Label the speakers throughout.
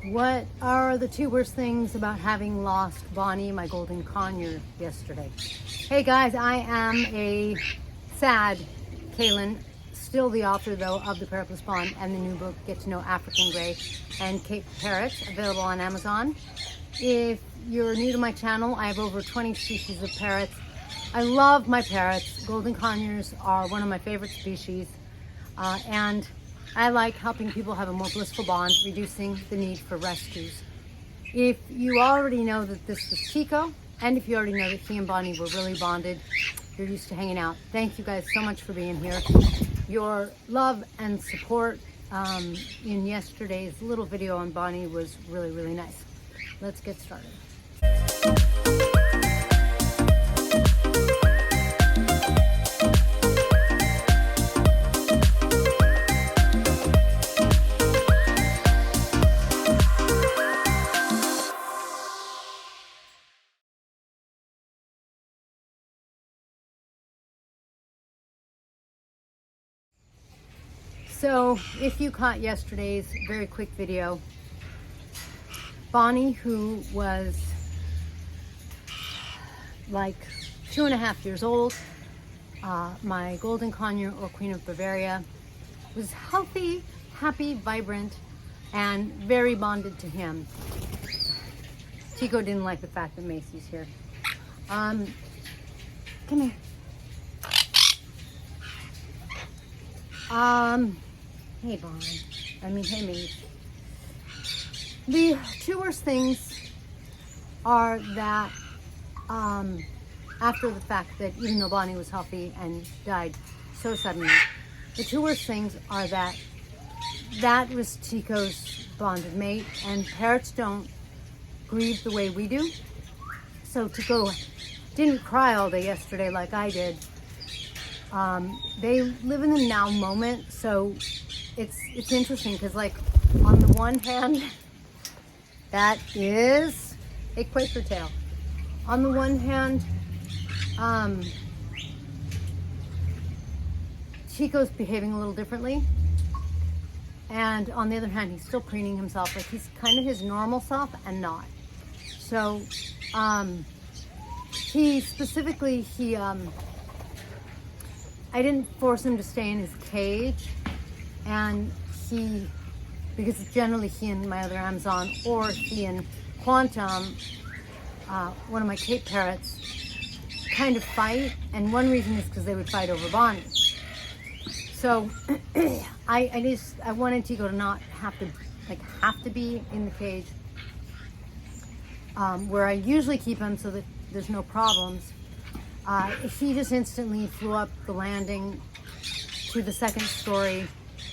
Speaker 1: What are the two worst things about having lost Bonnie, my Golden Conure, yesterday? Hey guys, I am a sad Kaylin, still the author though of the PARROT BLISS Bond and the new book Get to Know African Grey and Cape Parrots, available on Amazon. If you're new to my channel, I have over 20 species of parrots. I love my parrots. Golden Conures are one of my favorite species, and I like helping people have a more blissful bond, reducing the need for rescues. If you already know that this was Tico, and if you already know that he and Bonnie were really bonded, you're used to hanging out. Thank you guys so much for being here. Your love and support in yesterday's little video on Bonnie was really, really nice. Let's get started. So if you caught yesterday's very quick video, Bonnie, who was like 2.5 years old, my Golden Conure or Queen of Bavaria, was healthy, happy, vibrant, and very bonded to him. Tico didn't like the fact that Macy's here. Come here. Hey Bonnie, hey Mace. The two worst things are that after the fact that even though Bonnie was healthy and died so suddenly, the two worst things are that that was Tico's bonded mate, and parrots don't grieve the way we do. So Tico didn't cry all day yesterday like I did. They live in the now moment, so it's interesting because, like, on the one hand, that is a Quaker tail. On the one hand, Chico's behaving a little differently, and on the other hand, he's still preening himself. Like, he's kind of his normal self and not. So, I didn't force him to stay in his cage, and because generally he and my other Amazon, or he and Quantum, one of my Cape parrots, kind of fight, and one reason is because they would fight over Bonnie. So I wanted Tico to not have to be in the cage where I usually keep him, so that there's no problems. He just instantly flew up the landing to the second story,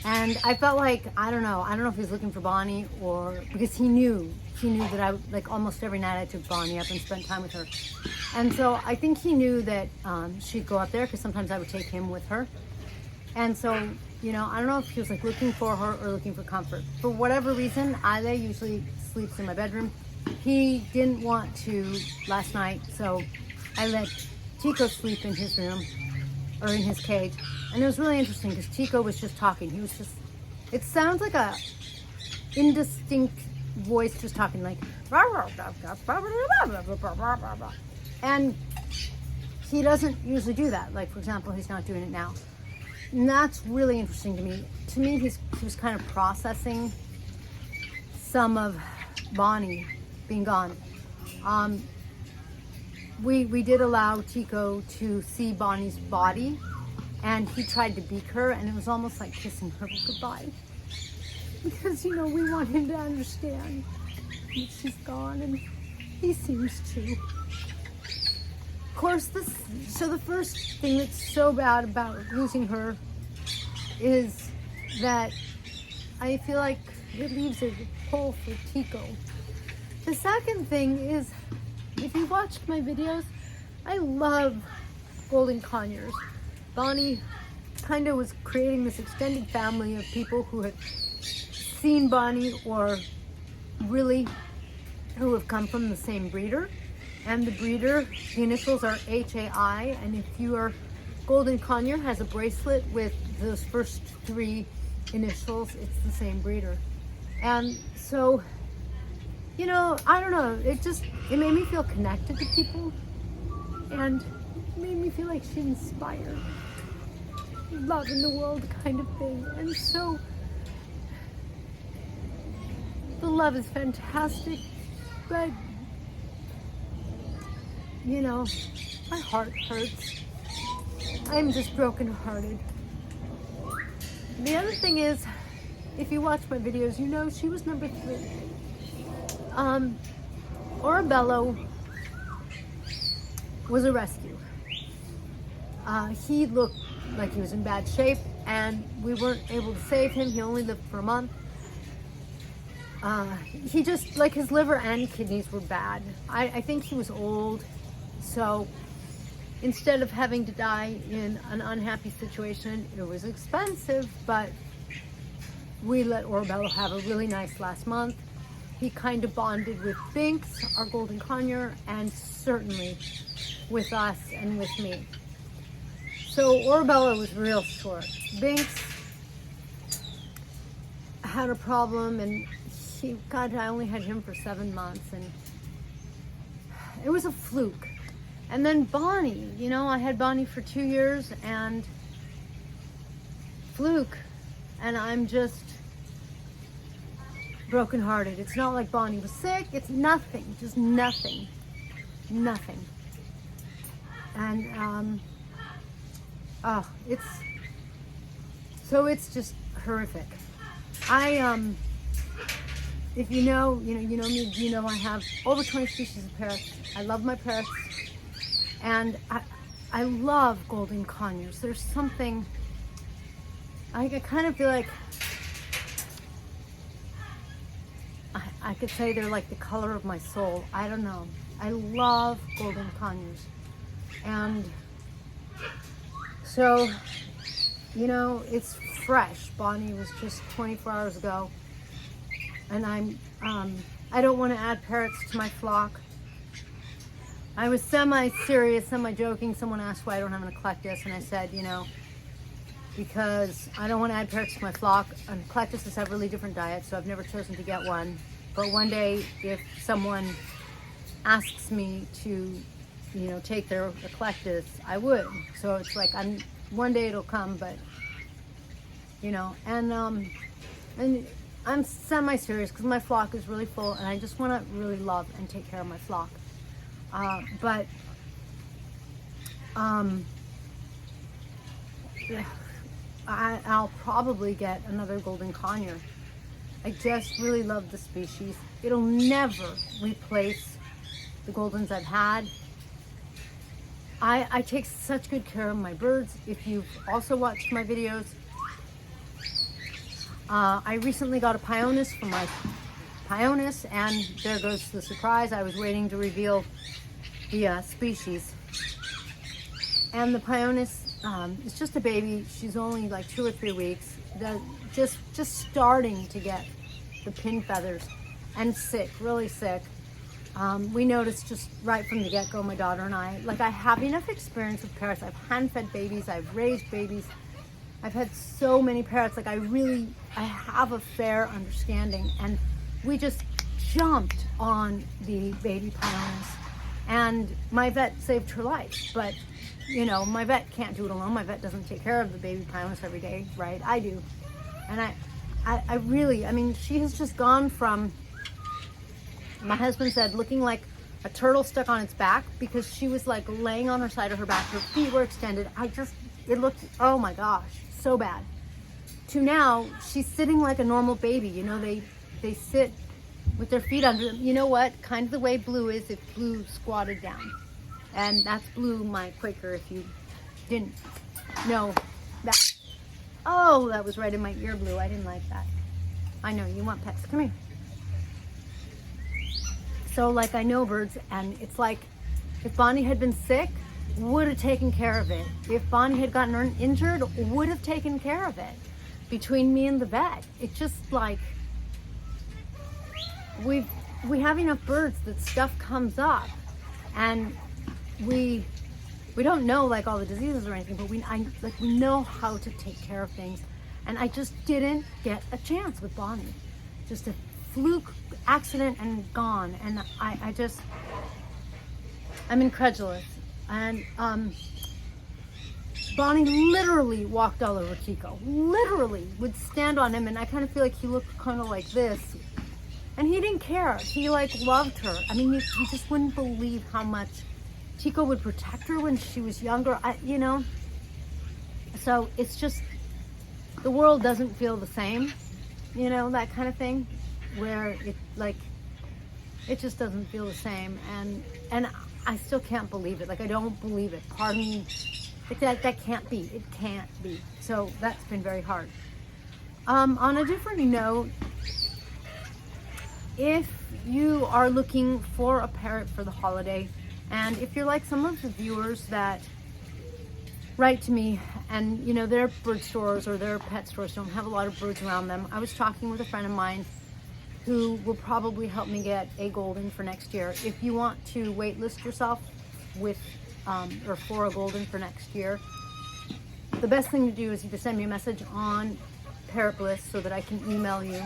Speaker 1: and I felt like, I don't know if he was looking for Bonnie, or because he knew that I, like, almost every night I took Bonnie up and spent time with her, and so I think he knew that she'd go up there, because sometimes I would take him with her, and so, you know, I don't know if he was like looking for her or looking for comfort. For whatever reason, Ile usually sleeps in my bedroom. He didn't want to last night, so I let Tico sleep in his room, or in his cage, and it was really interesting because Tico was just talking. He was just, it sounds like a indistinct voice just talking, like, and he doesn't usually do that. Like, for example, he's not doing it now, and that's really interesting to me. To me, he was kind of processing some of Bonnie being gone. We did allow Tico to see Bonnie's body, and he tried to beak her, and it was almost like kissing her goodbye. Because, you know, we want him to understand that she's gone, and he seems to. Of course, so the first thing that's so bad about losing her is that I feel like it leaves a hole for Tico. The second thing is, if you watched my videos, I love Golden Conures. Bonnie kind of was creating this extended family of people who had seen Bonnie, or really who have come from the same breeder. And the breeder, the initials are HAI, and if your Golden Conure has a bracelet with those first 3 initials, it's the same breeder. And so you know, I don't know, it made me feel connected to people, and it made me feel like she inspired love in the world kind of thing. And so the love is fantastic, but you know, my heart hurts. I'm just brokenhearted. The other thing is, if you watch my videos, you know she was number 3. Orabello was a rescue. He looked like he was in bad shape, and we weren't able to save him. He only lived for a month. He just, like, his liver and kidneys were bad. I think he was old, so instead of having to die in an unhappy situation, it was expensive, but we let Orabello have a really nice last month. He kind of bonded with Binks, our Golden Conure, and certainly with us and with me. So Orabello was real short. Binks had a problem, and God, I only had him for 7 months, and it was a fluke. And then Bonnie, you know, I had Bonnie for 2 years, and fluke, and I'm just brokenhearted. It's not like Bonnie was sick. It's nothing, just nothing. And it's just horrific. If you know me, you know I have over 20 species of parrots. I love my parrots, and I love Golden Conures. There's something, I kind of feel like, I could say they're like the color of my soul. I don't know. I love Golden Conures. And so, you know, it's fresh. Bonnie was just 24 hours ago. And I don't want to add parrots to my flock. I was semi-serious, semi-joking. Someone asked why I don't have an eclectus, and I said, you know, because I don't want to add parrots to my flock. Eclectuses have really different diets, so I've never chosen to get one. But one day, if someone asks me to, you know, take their eclectus, I would. So it's like, one day it'll come, but, you know, and I'm semi-serious because my flock is really full, and I just want to really love and take care of my flock. I'll probably get another Golden Conure. I just really love the species. It'll never replace the Goldens I've had. I take such good care of my birds. If you've also watched my videos, I recently got a Pioneus from my Pioneus, and there goes the surprise. I was waiting to reveal the species. And the Pioneus is just a baby. She's only like 2 or 3 weeks. Just starting to get the pin feathers, and sick, really sick. We noticed just right from the get-go, my daughter and I, like, I have enough experience with parrots. I've hand-fed babies, I've raised babies, I've had so many parrots. Like, I have a fair understanding, and we just jumped on the baby Pioneus, and my vet saved her life. But, you know, my vet can't do it alone. My vet doesn't take care of the baby Pioneus every day, right? I do. And I really, I mean, she has just gone from, my husband said, looking like a turtle stuck on its back, because she was like laying on her side of her back, her feet were extended. It looked, oh my gosh, so bad. To now, she's sitting like a normal baby. You know, they sit with their feet under them. You know what? Kind of the way Blue is if Blue squatted down. And that's Blue, my Quaker, if you didn't know that. Oh, that was right in my ear, Blue. I didn't like that. I know, you want pets. Come here. So, like, I know birds, and it's like, if Bonnie had been sick, would have taken care of it. If Bonnie had gotten injured, would have taken care of it. Between me and the vet, it's just like, we have enough birds that stuff comes up, and we don't know like all the diseases or anything, but we know how to take care of things. And I just didn't get a chance with Bonnie. Just a fluke accident and gone. And I'm incredulous. And Bonnie literally walked all over Chico, literally would stand on him, and I kind of feel like he looked kind of like this, and he didn't care. He like loved her. I mean, you just wouldn't believe how much Chico would protect her when she was younger, you know. So it's just, the world doesn't feel the same, you know, that kind of thing, where it just doesn't feel the same. And I still can't believe it. Like, I don't believe it. Part of me, that can't be. It can't be. So that's been very hard. On a different note, if you are looking for a parrot for the holiday, and if you're like some of the viewers that write to me and, you know, their bird stores or their pet stores don't have a lot of birds around them, I was talking with a friend of mine who will probably help me get a golden for next year. If you want to wait list yourself with or for a golden for next year, the best thing to do is you can send me a message on Parrot Bliss so that I can email you,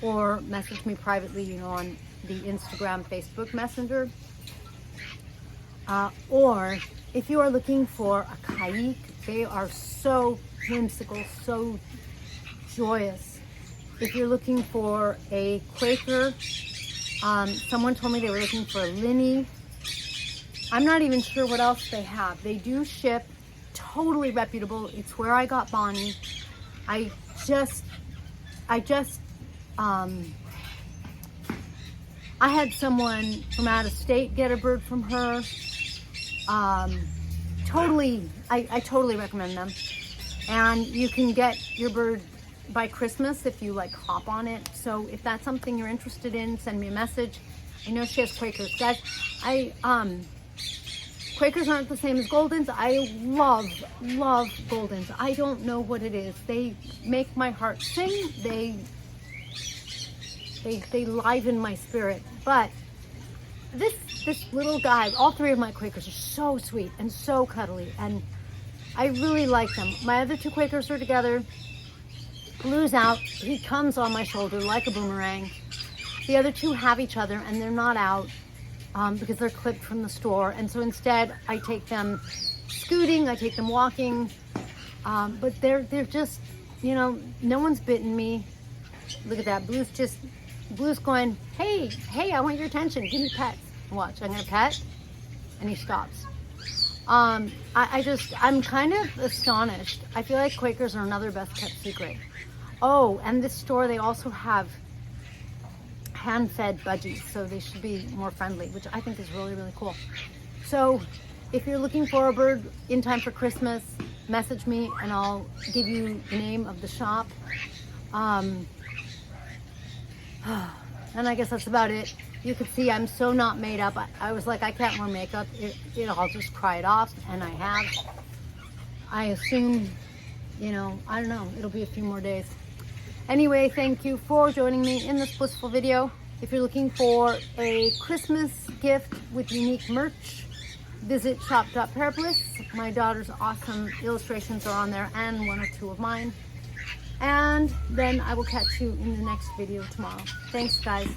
Speaker 1: or message me privately, you know, on the Instagram, Facebook Messenger. Or if you are looking for a kayik, they are so whimsical, so joyous. If you're looking for a Quaker, someone told me they were looking for a Linny. I'm not even sure what else they have. They do ship, totally reputable. It's where I got Bonnie. I had someone from out of state get a bird from her. I totally recommend them. And you can get your bird by Christmas if you like hop on it. So if that's something you're interested in, send me a message. I know she has Quakers. Guys, Quakers aren't the same as Goldens. I love Goldens. I don't know what it is. They make my heart sing. They liven my spirit. But this little guy, all three of my Quakers are so sweet and so cuddly, and I really like them. My other two Quakers are together. Blue's out. He comes on my shoulder like a boomerang. The other two have each other, and they're not out because they're clipped from the store. And so instead, I take them scooting, I take them walking. But they're just, you know, no one's bitten me. Look at that. Blue's going, hey, I want your attention. Give me pets. Watch, I'm gonna pet, and he stops. I'm kind of astonished. I feel like Quakers are another best kept secret. Oh, and this store, they also have hand-fed budgies, so they should be more friendly, which I think is really, really cool. So if you're looking for a bird in time for Christmas, message me and I'll give you the name of the shop. And I guess that's about it. You can see I'm so not made up. I was like, I can't wear makeup. I'll just cry it off, and I have. I assume, you know, I don't know, it'll be a few more days. Anyway, thank you for joining me in this blissful video. If you're looking for a Christmas gift with unique merch, visit shop.parrotbliss. My daughter's awesome illustrations are on there, and one or two of mine. And then I will catch you in the next video tomorrow. Thanks, guys.